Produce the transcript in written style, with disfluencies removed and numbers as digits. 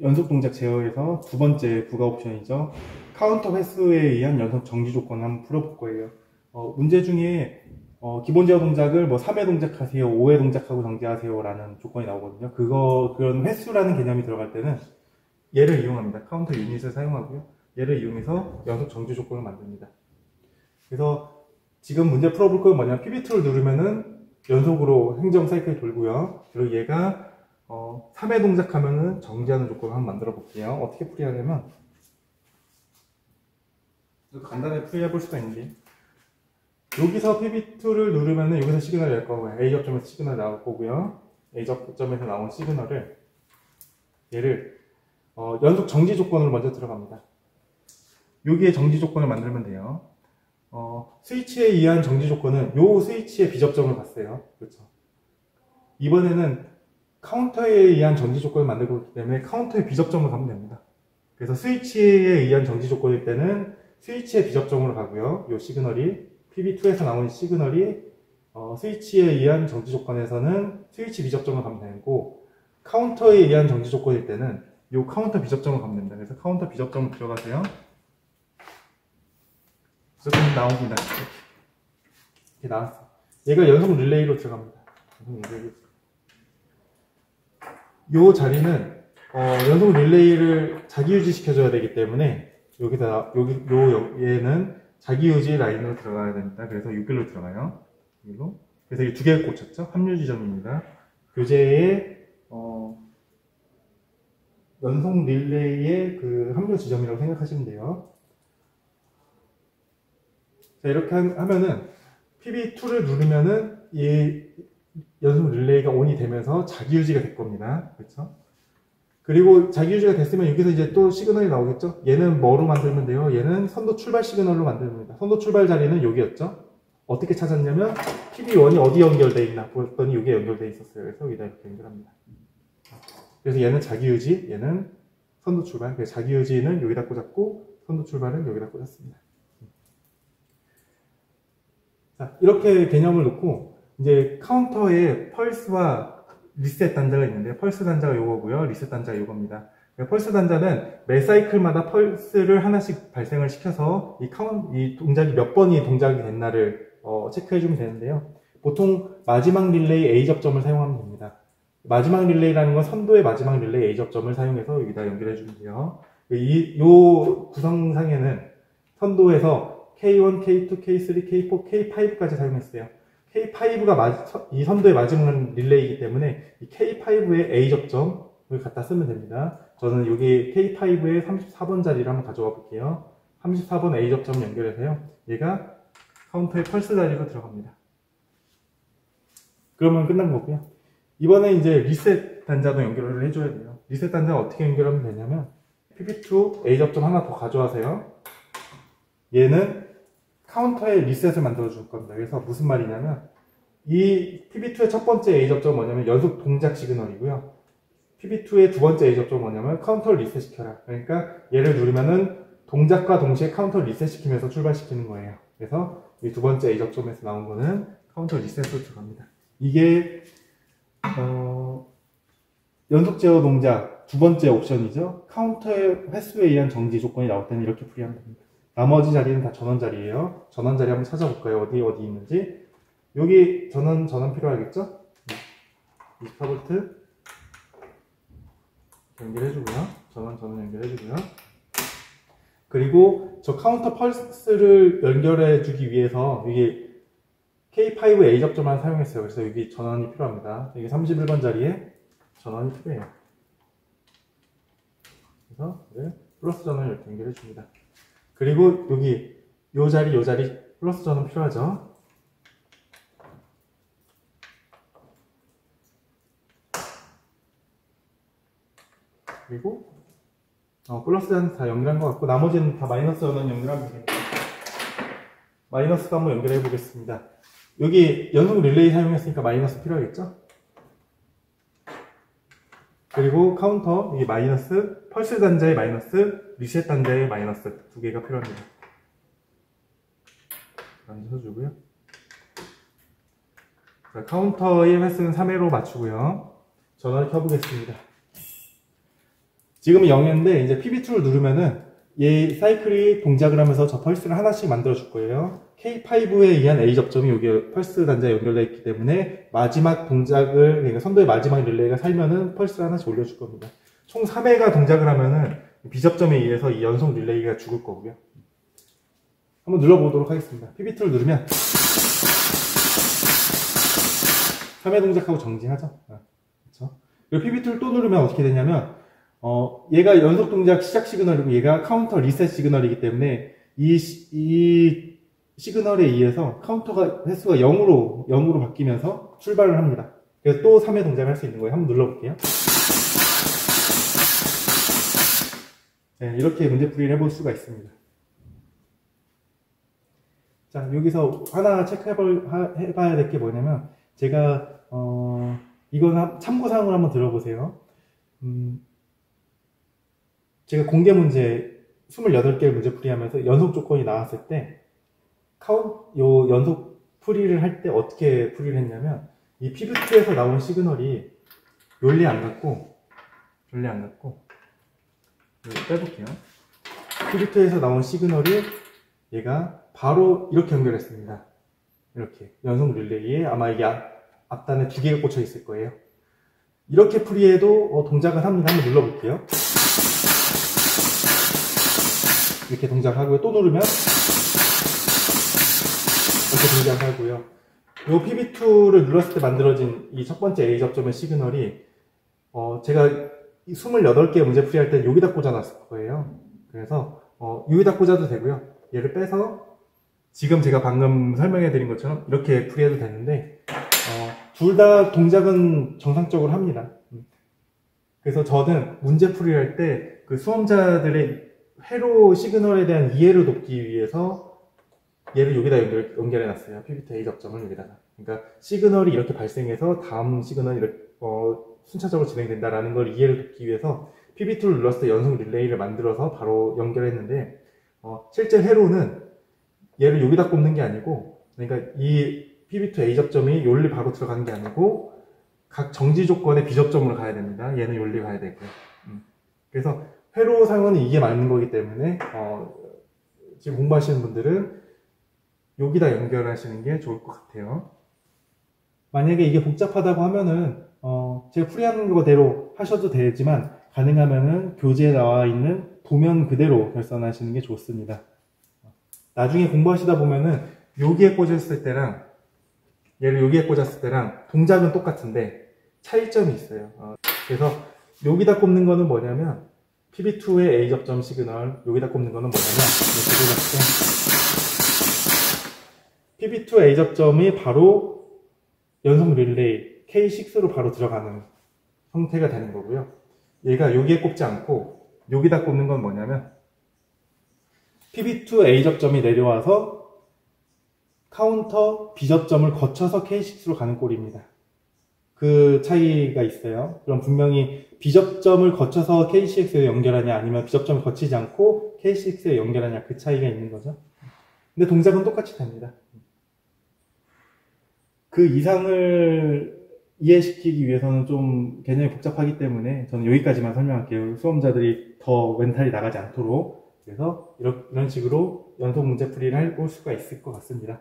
연속 동작 제어에서 두 번째 부가 옵션이죠. 카운터 횟수에 의한 연속 정지 조건을 한번 풀어볼 거예요. 문제 중에 기본 제어 동작을 뭐 3회 동작하세요, 5회 동작하고 정지하세요 라는 조건이 나오거든요. 그런 횟수라는 개념이 들어갈 때는 얘를 이용합니다. 카운터 유닛을 사용하고요. 얘를 이용해서 연속 정지 조건을 만듭니다. 그래서 지금 문제 풀어볼 건 뭐냐면 PB2를 누르면은 연속으로 행정 사이클이 돌고요. 그리고 얘가 3회 동작하면은 정지하는 조건을 한번 만들어 볼게요. 어떻게 풀이하냐면 간단하게 풀이해 볼 수가 있는데 여기서 PB2를 누르면은 여기서 시그널이 날 거고요. A 접점에서 시그널이 나올 거고요. A 접점에서 나온 시그널을 얘를 연속 정지 조건으로 먼저 들어갑니다. 여기에 정지 조건을 만들면 돼요. 스위치에 의한 정지 조건은 요 스위치의 비접점을 봤어요. 그렇죠. 이번에는 카운터에 의한 정지 조건을 만들고 있기 때문에 카운터의 비접점을 가면 됩니다. 그래서 스위치에 의한 정지 조건일 때는 스위치의 비접점으로 가고요. 요 시그널이 PB2에서 나오는 시그널이 스위치에 의한 정지 조건에서는 스위치 비접점을 가면 되고 카운터에 의한 정지 조건일 때는 요 카운터 비접점을 가면 됩니다. 그래서 카운터 비접점을 들어가세요. 비접점이 나옵니다. 이렇게 나왔어. 얘가 연속 릴레이로 들어갑니다. 요 자리는 연속 릴레이를 자기유지 시켜줘야 되기 때문에 얘는 자기유지 라인으로 들어가야 됩니다. 그래서 6길로 들어가요. 6길로. 그래서 이 두 개가 꽂혔죠. 합류 지점입니다. 교재의 연속 릴레이의 그 합류 지점이라고 생각하시면 돼요. 자, 이렇게 하면은 PB2를 누르면은 이 연속 릴레이가 ON이 되면서 자기유지가 될 겁니다. 그렇죠? 그리고 자기유지가 됐으면 여기서 이제 또 시그널이 나오겠죠? 얘는 뭐로 만들면 돼요? 얘는 선도 출발 시그널로 만듭니다. 선도 출발 자리는 여기였죠? 어떻게 찾았냐면 PB1이 어디 연결되어 있나 보았더니 여기에 연결되어 있었어요. 그래서 여기다 이렇게 연결합니다. 그래서 얘는 자기유지, 얘는 선도 출발. 그래서 자기유지는 여기다 꽂았고 선도 출발은 여기다 꽂았습니다. 자, 이렇게 개념을 놓고 이제 카운터에 펄스와 리셋 단자가 있는데 펄스 단자가 요거고요. 리셋 단자가 요겁니다. 펄스 단자는 매 사이클마다 펄스를 하나씩 발생을 시켜서 이 동작이 몇 번이 동작이 됐나를 체크해주면 되는데요. 보통 마지막 릴레이 A 접점을 사용하면 됩니다. 마지막 릴레이라는 건 선도의 마지막 릴레이 A 접점을 사용해서 여기다 연결해주면 돼요. 요 구성상에는 선도에서 K1, K2, K3, K4, K5까지 사용했어요. K5가 이 선도의 마지막 릴레이이기 때문에 이 K5의 A 접점을 갖다 쓰면 됩니다. 저는 여기 K5의 34번 자리를 한번 가져와 볼게요. 34번 A 접점 연결해서요. 얘가 카운터의 펄스 자리로 들어갑니다. 그러면 끝난 거고요. 이번에 이제 리셋 단자도 연결을 해줘야 돼요. 리셋 단자가 어떻게 연결하면 되냐면 PB2 A 접점 하나 더 가져와세요. 얘는 카운터에 리셋을 만들어 줄 겁니다. 그래서 무슨 말이냐면 이 PB2의 첫 번째 A 접점은 뭐냐면 연속 동작 시그널이고요. PB2의 두 번째 A 접점은 뭐냐면 카운터를 리셋 시켜라. 그러니까 얘를 누르면은 동작과 동시에 카운터를 리셋 시키면서 출발시키는 거예요. 그래서 이 두 번째 A 접점에서 나온 거는 카운터 리셋으로 들어갑니다. 이게 연속 제어 동작 두 번째 옵션이죠. 카운터의 횟수에 의한 정지 조건이 나올 때는 이렇게 풀이하면 됩니다. 나머지 자리는 다 전원 자리예요. 전원 자리 한번 찾아볼까요? 어디 있는지. 여기 전원 필요하겠죠? 24V 연결해주고요. 전원 연결해주고요. 그리고 저 카운터 펄스를 연결해주기 위해서 여기 K5 A 접점만 사용했어요. 그래서 여기 전원이 필요합니다. 여기 31번 자리에 전원이 필요해요. 그래서 플러스 전원을 이렇게 연결해줍니다. 그리고 여기 요 자리 플러스 전원 필요하죠. 그리고 플러스 전원 다 연결한 것 같고 나머지는 다 마이너스 전원 연결하면 됩니다. 마이너스도 한번 연결해 보겠습니다. 여기 연속 릴레이 사용했으니까 마이너스 필요하겠죠? 그리고 카운터 여기 마이너스, 펄스 단자의 마이너스, 리셋 단자의 마이너스 두 개가 필요합니다. 만져주고요. 자, 카운터의 횟수는 3회로 맞추고요. 전원을 켜보겠습니다. 지금은 0이었는데 이제 PB2를 누르면은 얘 사이클이 동작을 하면서 저 펄스를 하나씩 만들어 줄 거예요. K5에 의한 A 접점이 여기 펄스 단자에 연결되어 있기 때문에 마지막 동작을, 그러니까 선도의 마지막 릴레이가 살면은 펄스를 하나씩 올려줄 겁니다. 총 3회가 동작을 하면은 B 접점에 의해서 이 연속 릴레이가 죽을 거고요. 한번 눌러보도록 하겠습니다. PB2를 누르면 3회 동작하고 정지하죠. 그렇죠? 그리고 PB2를 또 누르면 어떻게 되냐면 얘가 연속 동작 시작 시그널이고 얘가 카운터 리셋 시그널이기 때문에 이 시그널에 의해서 카운터가 횟수가 0으로 바뀌면서 출발을 합니다. 그래서 또 3회 동작을 할 수 있는 거예요. 한번 눌러볼게요. 네, 이렇게 문제풀이를 해볼 수가 있습니다. 자, 여기서 하나 체크해봐야 될 게 뭐냐면, 제가, 이건 참고사항을 한번 들어보세요. 제가 공개 문제 28개를 문제풀이 하면서 연속 조건이 나왔을 때, 요 연속 풀이를 할 때 어떻게 풀이를 했냐면, 이 PB2에서 나온 시그널이 논리 안 갖고, 빼볼게요. PB2에서 나온 시그널이 얘가 바로 이렇게 연결했습니다. 이렇게 연속 릴레이에 아마 이게 앞단에 2개가 꽂혀 있을 거예요. 이렇게 풀이해도 동작을 합니다. 한번 눌러볼게요. 이렇게 동작하고요. 또 누르면 이렇게 동작하고요. 요 PB2를 눌렀을 때 만들어진 이 첫 번째 A 접점의 시그널이 제가 28개 문제 풀이할 때 여기다 꽂아놨을 거예요. 그래서 여기다 꽂아도 되고요. 얘를 빼서 지금 제가 방금 설명해 드린 것처럼 이렇게 풀이해도 되는데 둘 다 동작은 정상적으로 합니다. 그래서 저는 문제 풀이를 할 때 그 수험자들의 회로 시그널에 대한 이해를 돕기 위해서 얘를 여기다 연결해 놨어요. PB2 A 접점을 여기다가. 그러니까 시그널이 이렇게 발생해서 다음 시그널이 이렇게 순차적으로 진행된다라는 걸 이해를 돕기 위해서 PB2를 눌렀을 때 연속 릴레이를 만들어서 바로 연결했는데 실제 회로는 얘를 여기다 꼽는 게 아니고, 그러니까 이 PB2 A 접점이 요리 바로 들어가는 게 아니고 각 정지 조건의 B 접점으로 가야 됩니다. 얘는 요리 가야 되고요. 그래서 회로상은 이게 맞는 거기 때문에 지금 공부하시는 분들은 여기다 연결하시는 게 좋을 것 같아요. 만약에 이게 복잡하다고 하면은 제가 풀이하는 거대로 하셔도 되지만 가능하면은 교재에 나와 있는 도면 그대로 결선하시는 게 좋습니다. 나중에 공부하시다 보면은 여기에 꽂았을 때랑 얘를 여기에 꽂았을 때랑 동작은 똑같은데 차이점이 있어요. 그래서 여기다 꼽는 거는 뭐냐면 PB2의 A 접점 시그널, 여기다 꼽는 거는 뭐냐면 PB2 A 접점이 바로 연속 릴레이 K6로 바로 들어가는 형태가 되는 거고요. 얘가 여기에 꼽지 않고 여기다 꼽는 건 뭐냐면 PB2 A 접점이 내려와서 카운터 B 접점을 거쳐서 K6로 가는 꼴입니다. 그 차이가 있어요. 그럼 분명히 B 접점을 거쳐서 K6에 연결하냐 아니면 B 접점을 거치지 않고 K6에 연결하냐, 그 차이가 있는 거죠. 근데 동작은 똑같이 됩니다. 그 이상을 이해시키기 위해서는 좀 개념이 복잡하기 때문에 저는 여기까지만 설명할게요. 수험자들이 더 멘탈이 나가지 않도록. 그래서 이런 식으로 연속 문제 풀이를 해볼 수가 있을 것 같습니다.